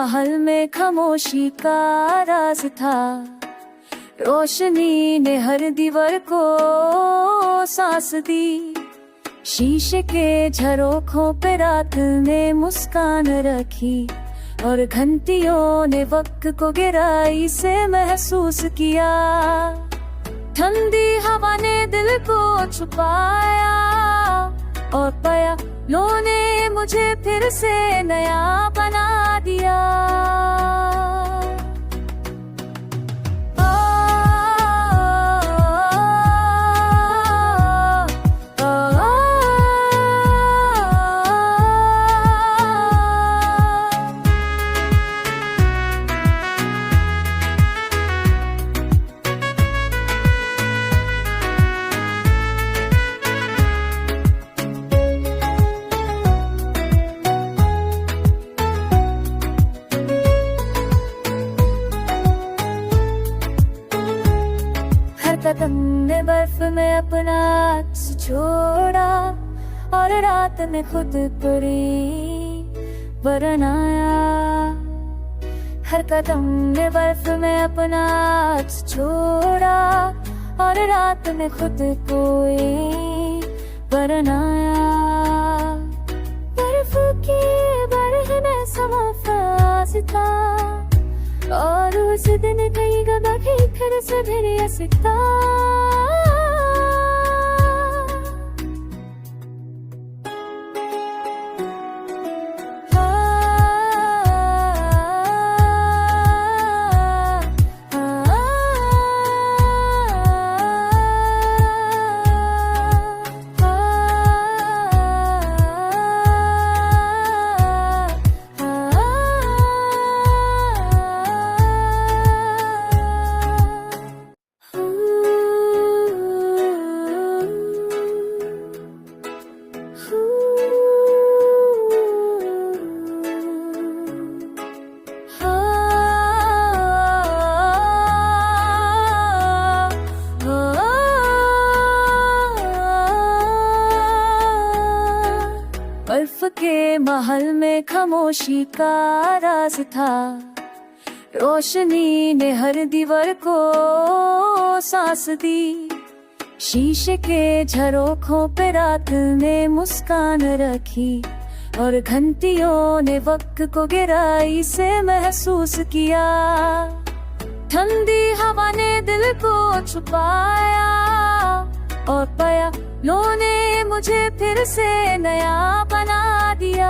महल में खामोशी का राज था। रोशनी ने हर दीवार को सांस दी। शीशे के झरोखों पे रात ने मुस्कान रखी और घंटियों ने वक्त को गहराई से महसूस किया। ठंडी हवा ने दिल को छुपाया और पाया लो ने मुझे फिर से नया बना दिया। कदम ने बर्फ में अपना अक्स छोड़ा और रात ने खुद परी बनाया। हर कदम ने बर्फ में अपना अक्स छोड़ा और रात ने खुद कोई बनाया। बर्फ की बरह में समा फासता और उस दिन कहीं गदा फिर से फिर सकता। बर्फ के महल में खामोशी का राज था। रोशनी ने हर दीवार को सांस दी। शीशे के झरोखों पे रात ने मुस्कान रखी और घंटियों ने वक्त को गहराई से महसूस किया। ठंडी हवा ने दिल को छुपाया और पाया लो ने मुझे फिर से नया बना दिया।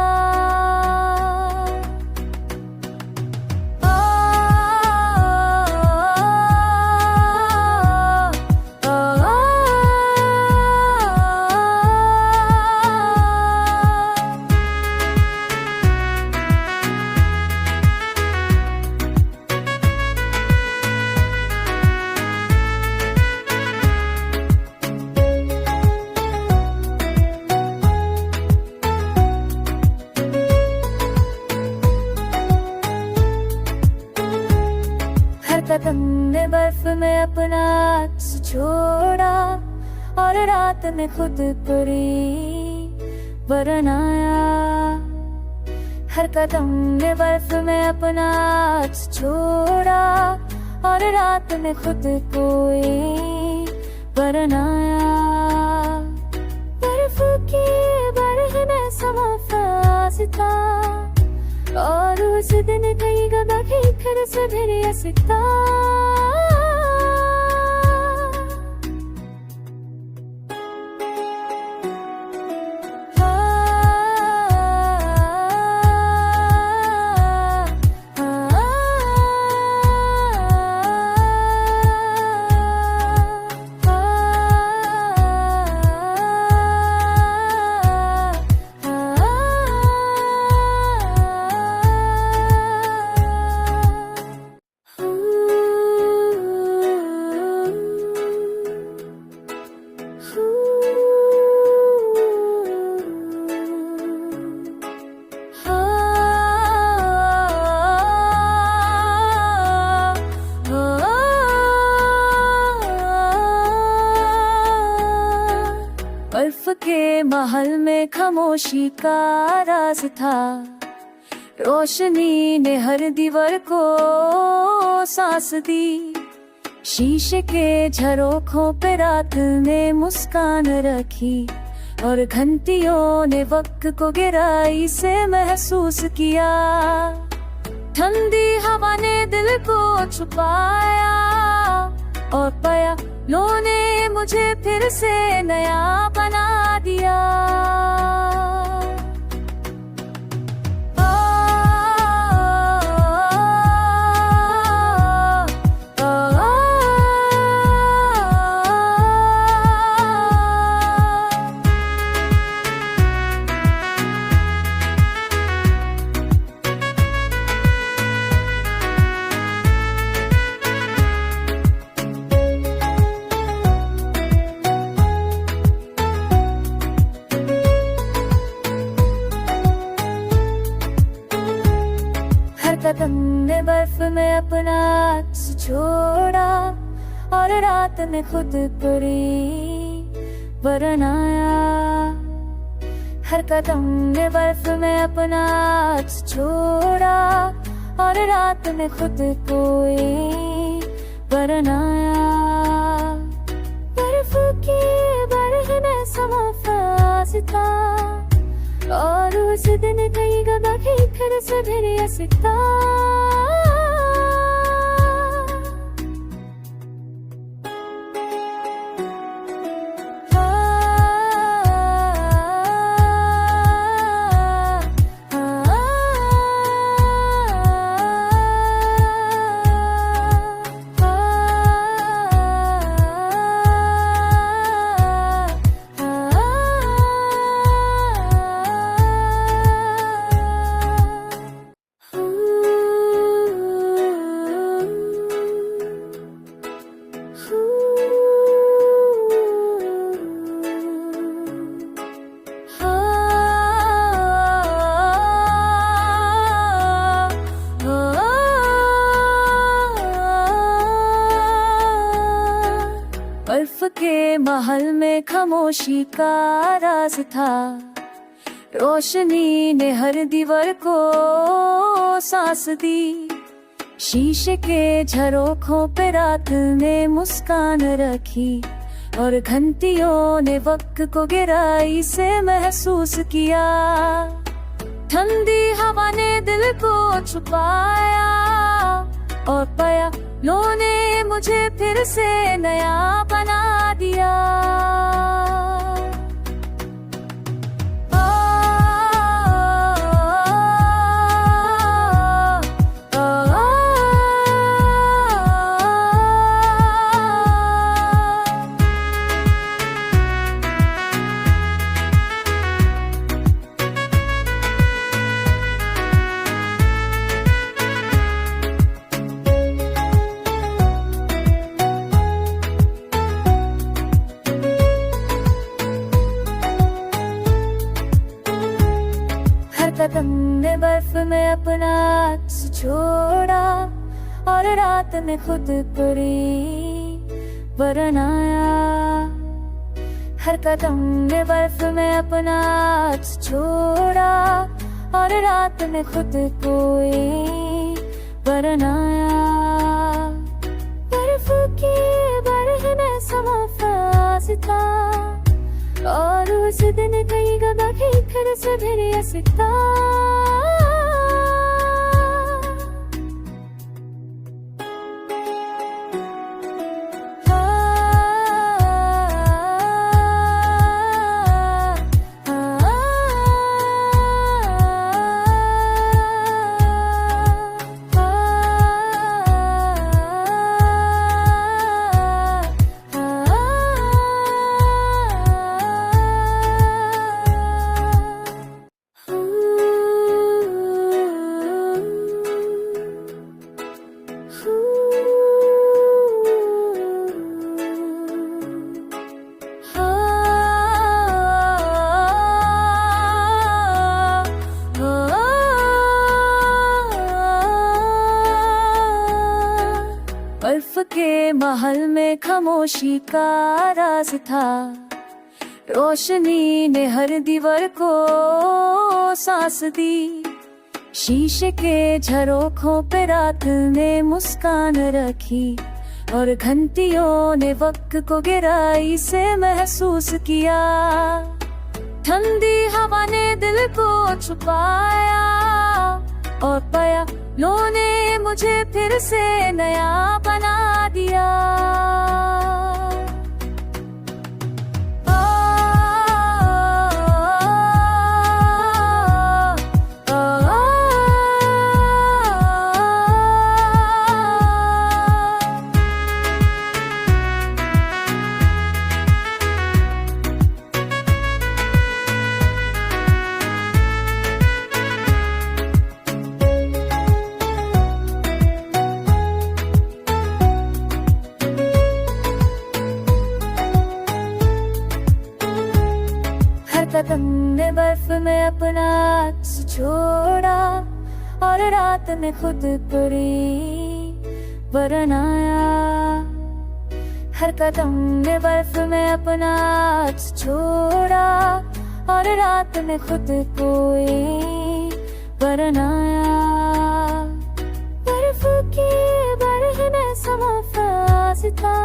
कदम ने बर्फ में अपना अक्स छोड़ा और रात ने खुद परी बनाया। हर कदम ने बर्फ में अपना अक्स छोड़ा और रात ने खुद कोई बनाया। बर्फ की बरह में समा फासता और उस दिन कहीं गदा फिर से फिर सकता। बर्फ के महल में खामोशी का राज था। रोशनी ने हर दीवार को सांस दी, शीशे के झरोखों पे रात ने मुस्कान रखी, और घंटियों ने वक्त को गहराई से महसूस किया। ठंडी हवा ने दिल को छुपाया, और पाया लो ने मुझे फिर से नया बना दिया। कदम ने बर्फ में अपना अक्स छोड़ा, और रात ने खुद पड़ी बनाया। हर कदम ने बर्फ में अपना अक्स छोड़ा, और रात ने खुद कोई बनाया। बर्फ की बरह में समा फासता, और उस दिन कई गदा फिर से फिर सकता। बर्फ के महल में खामोशी का राज था, रोशनी ने हर दीवार को सांस दी, शीशे के झरोखों पे रात ने मुस्कान रखी, और घंटियों ने वक्त को गहराई से महसूस किया। ठंडी हवा ने दिल को छुपाया, और पाया लो ने मुझे फिर से नया बना दिया। कदम ने बर्फ में अपना अक्स छोड़ा, और रात ने खुद पड़ी बनाया। हर कदम ने बर्फ में अपना अक्स छोड़ा, और रात ने खुद कोई बनाया। बर्फ की बरह में समा फासता, और उस दिन कई गदा फिर से फिर सकता। बर्फ के महल में खामोशी का राज था, रोशनी ने हर दीवार को सांस दी, शीशे के झरोखों पे रात ने मुस्कान रखी, और घंटियों ने वक्त को गहराई से महसूस किया। ठंडी हवा ने दिल को छुपाया, और पाया लो ने मुझे फिर से नया बना दिया। कदम ने बर्फ में अपना अक्स छोड़ा, और रात में खुद पूरी बनाया। हर कदम ने बर्फ में अपना अक्स छोड़ा, और रात में खुद कोई बनाया। बर्फ की बरह में समा फास था,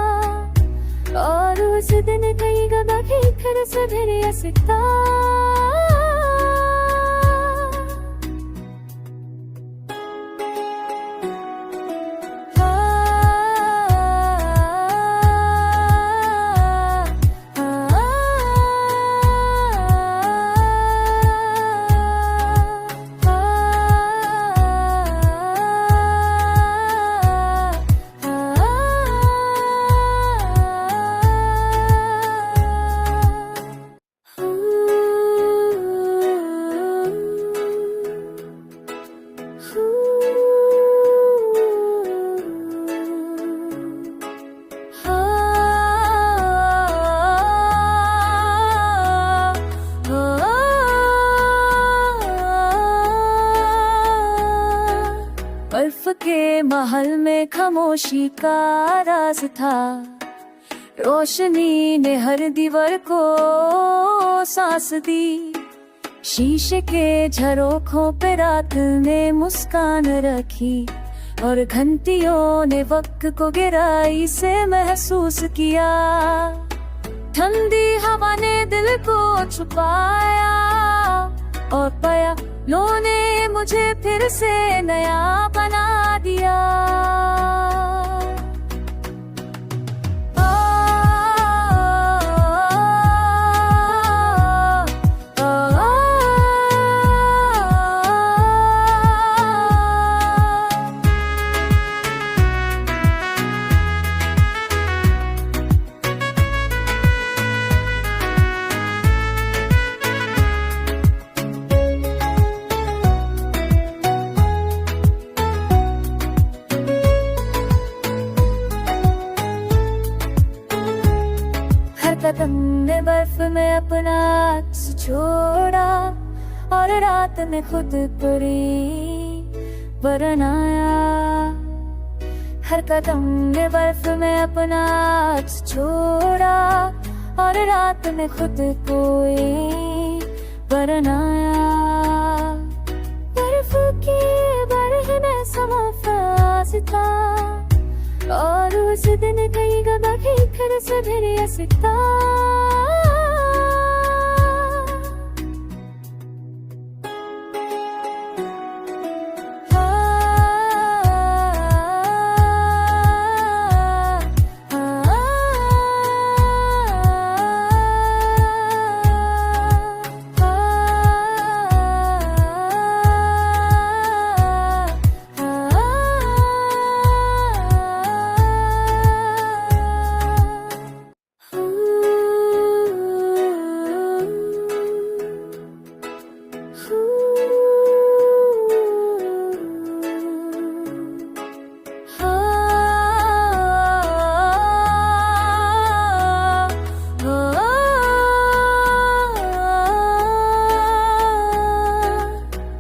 और उस दिन कई गदा फिर से फिर सकता। बर्फ के महल में खामोशी का राज था, रोशनी ने हर दीवार को सांस दी। शीशे के झरोखों पे रात ने मुस्कान रखी, और घंटियों ने वक्त को गहराई से महसूस किया। ठंडी हवा ने दिल को छुपाया, और पाया लो ने मुझे फिर से नया बना दिया। कदम ने बर्फ में अपना अक्स छोड़ा, और रात में खुद पूरी बनाया। हर कदम ने बर्फ में अपना अक्स छोड़ा, और रात में खुद कोई बनाया। बर्फ की बरह में समा फास था, और उस दिन कई गदा फिर से फिर सकता।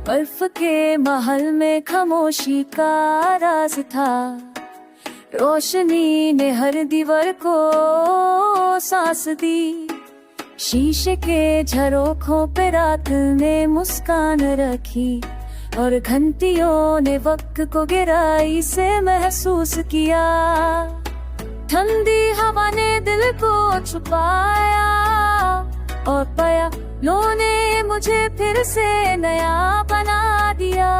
बर्फ के महल में खामोशी का राज था, रोशनी ने हर दीवार को सांस दी। शीशे के झरोखों पे रात ने मुस्कान रखी, और घंटियों ने वक्त को गहराई से महसूस किया। ठंडी हवा ने दिल को छुपाया और पाया लो ने मुझे फिर से नया बना दिया।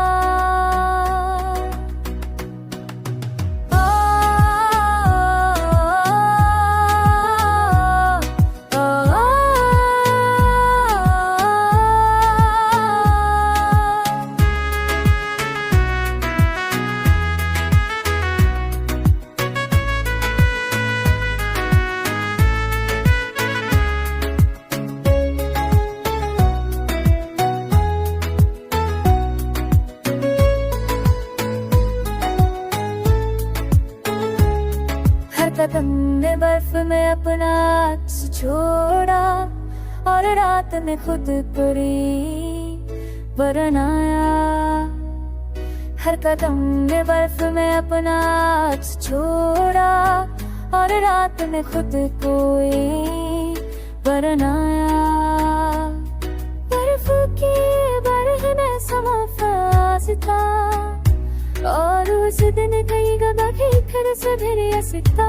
कदम ने बर्फ में अपना अक्स छोड़ा और रात में खुद पूरी बनाया। हर कदम ने बर्फ में अपना अक्स छोड़ा और रात में खुद कोई बनाया। बर्फ की बरह में समा फास था और उस दिन कई गदा फिर से फिर सकता।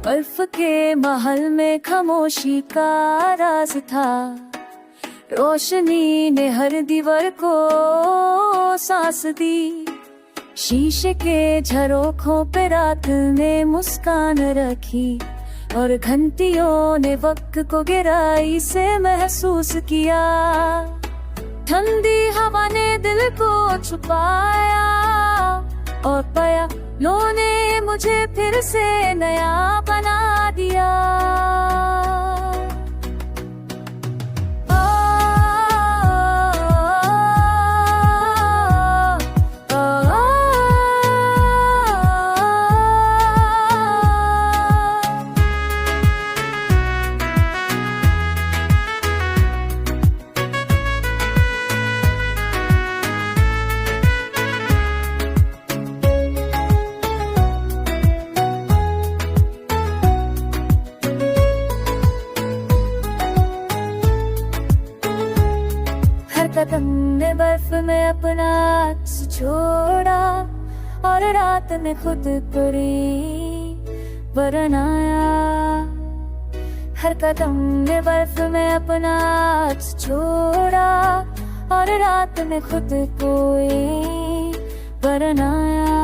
बर्फ के महल में खामोशी का राज था। रोशनी ने हर दीवार को सांस दी। शीशे के झरोखों पे रात ने मुस्कान रखी और घंटियों ने वक्त को गहराई से महसूस किया। ठंडी हवा ने दिल को छुपाया और पाया लो ने मुझे फिर से नया बना दिया। कदम ने बर्फ में अपना अक्स छोड़ा और रात में खुद पूरी बनाया। हर कदम ने बर्फ में अपना अक्स छोड़ा और रात में खुद कोई बनाया।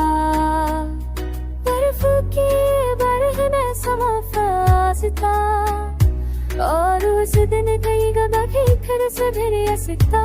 बर्फ की बरह में समा फास था और उस दिन कई गदा फिर से फिर सकता।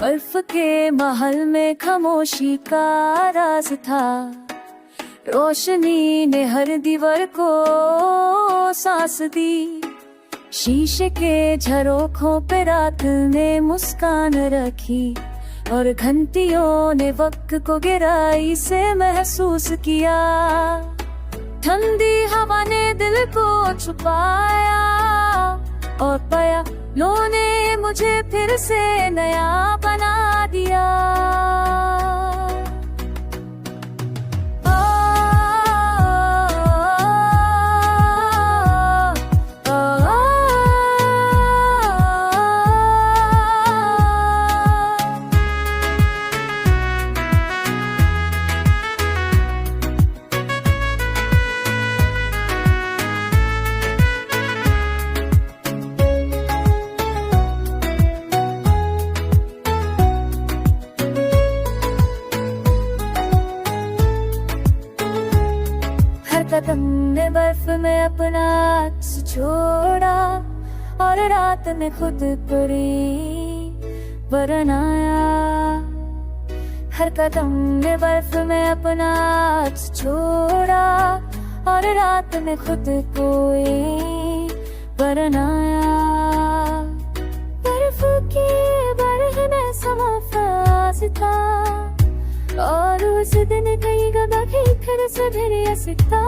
बर्फ के महल में खामोशी का राज था। रोशनी ने हर दीवार को सांस दी। शीशे के झरोखों पे रात ने मुस्कान रखी और घंटियों ने वक्त को गहराई से महसूस किया। ठंडी हवा ने दिल को छुपाया और पाया लो ने मुझे फिर से नया बना दिया। कदम ने बर्फ में अपना अक्स छोड़ा और रात में खुद पड़ी बनाया। हर कदम ने बर्फ में अपना अक्स छोड़ा और रात में खुद कोई बनाया। बर्फ की बरह में समा फास था और उस दिन कई गदा की फिर से फिर सकता।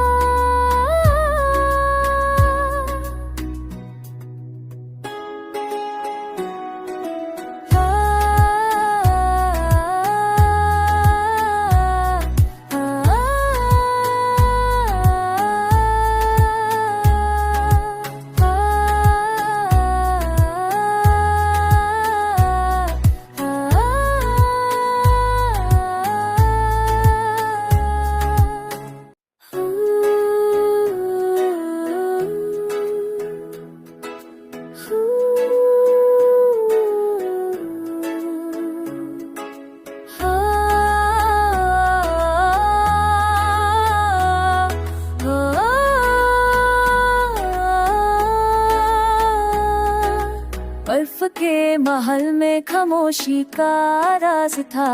बर्फ के महल में खामोशी का राज था।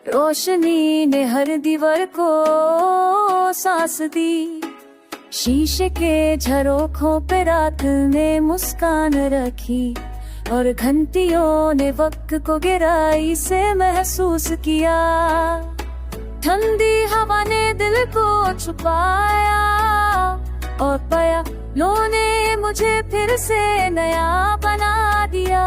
रोशनी ने हर दीवार को सांस दी। शीशे के झरोखों पे रात ने मुस्कान रखी और घंटियों ने वक्त को गहराई से महसूस किया। ठंडी हवा ने दिल को छुपाया और पाया लो ने मुझे फिर से नया बना दिया।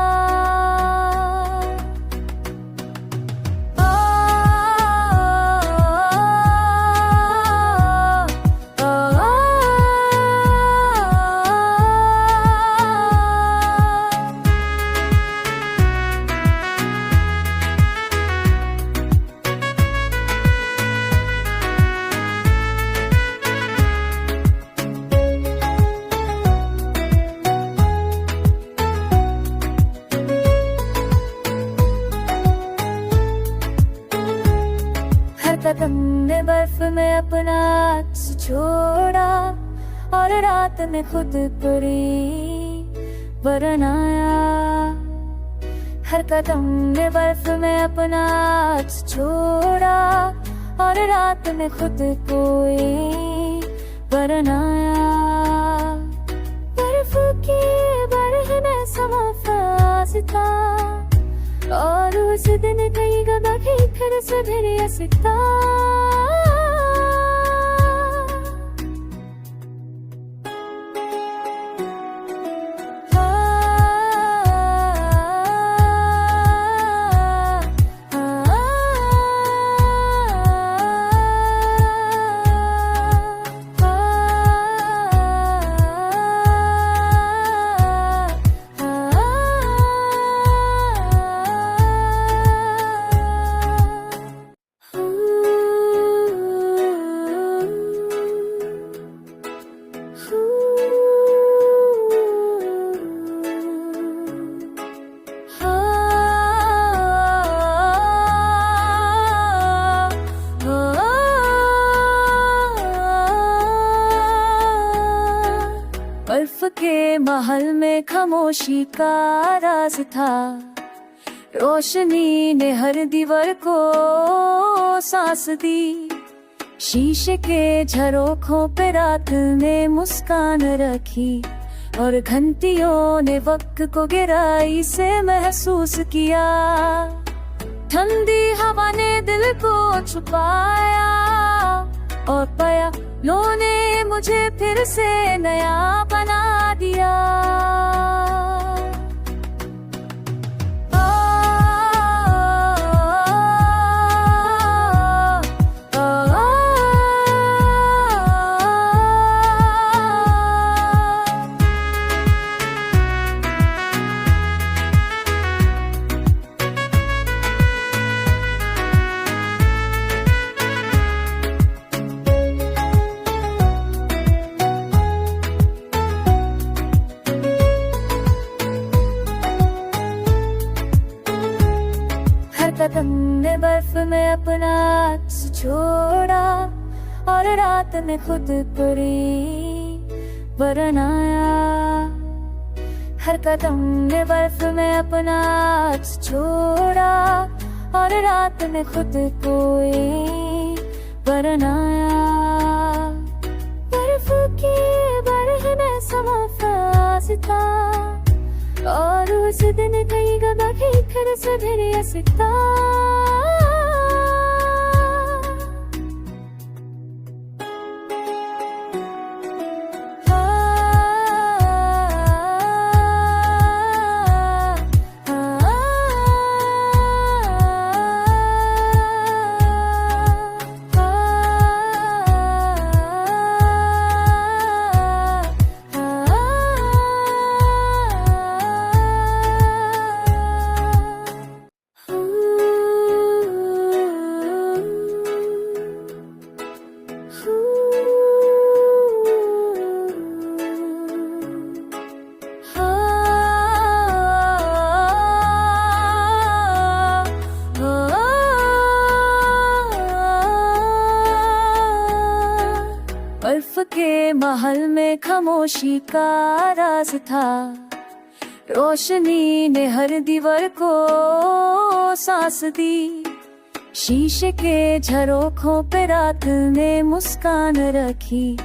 कदम ने बर्फ में अपना अक्स छोड़ा और रात में खुद पड़ी बनाया। हर कदम ने बर्फ में अपना अक्स छोड़ा और रात में खुद कोई बनाया। बर्फ की बरह में समा फास था और उस दिन कई गदा की फिर से फिर सकता। बर्फ के महल में खामोशी का राज था। रोशनी ने हर दीवार को सांस दी। शीशे के झरोखों पे रात ने मुस्कान रखी और घंटियों ने वक्त को गहराई से महसूस किया। ठंडी हवा ने दिल को छुपाया और पाया लो ने मुझे फिर से नया बना दिया। कदम ने बर्फ में अपना अक्स छोड़ा और रात ने खुद पूरी बनाया। हर कदम ने बर्फ में अपना अक्स छोड़ा और रात ने खुद कोई बनाया। बर्फ की बरह में समा फासता और उस दिन कई गदा खींचकर से फिर सकता। बर्फ के महल में खामोशी का राज था। रोशनी ने हर दीवार को सांस दी। शीशे के झरोखों पे रात ने मुस्कान रखी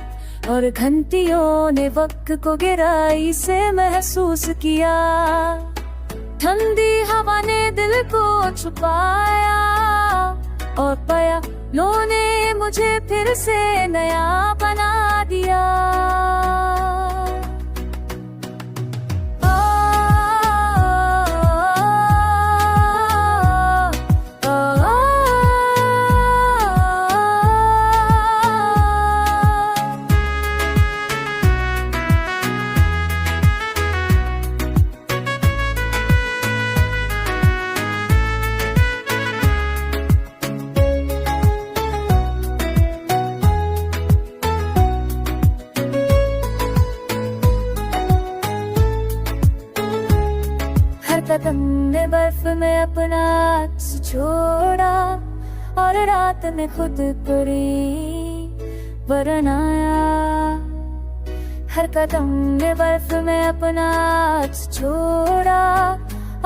और घंटियों ने वक्त को गहराई से महसूस किया। ठंडी हवा ने दिल को छुपाया और पाया लो ने मुझे फिर से नया बना दिया। कदम ने बर्फ में अपना अक्स छोड़ा और रात ने खुद पूरी बनाया। हर कदम ने बर्फ में अपना अक्स छोड़ा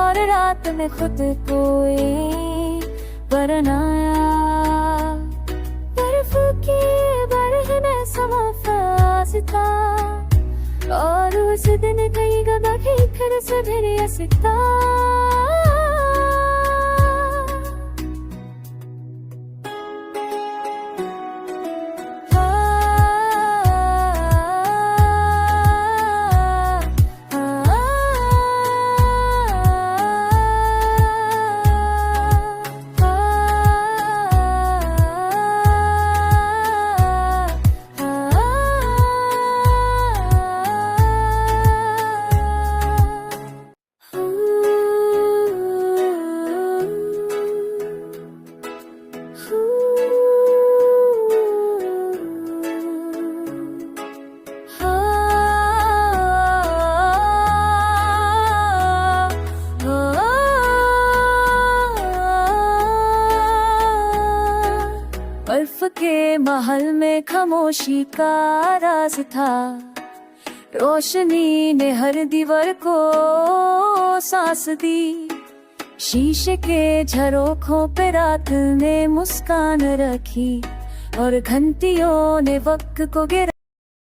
और रात ने खुद कोई बनाया। बर्फ की बरह में समा फासता और उस दिन कई गदा खींचकर से फिर सकता। बर्फ के महल में खामोशी का राज था। रोशनी ने हर दीवार को सांस दी। शीशे के झरोखों पे रात ने मुस्कान रखी और घंटियों ने वक्त को गिरा।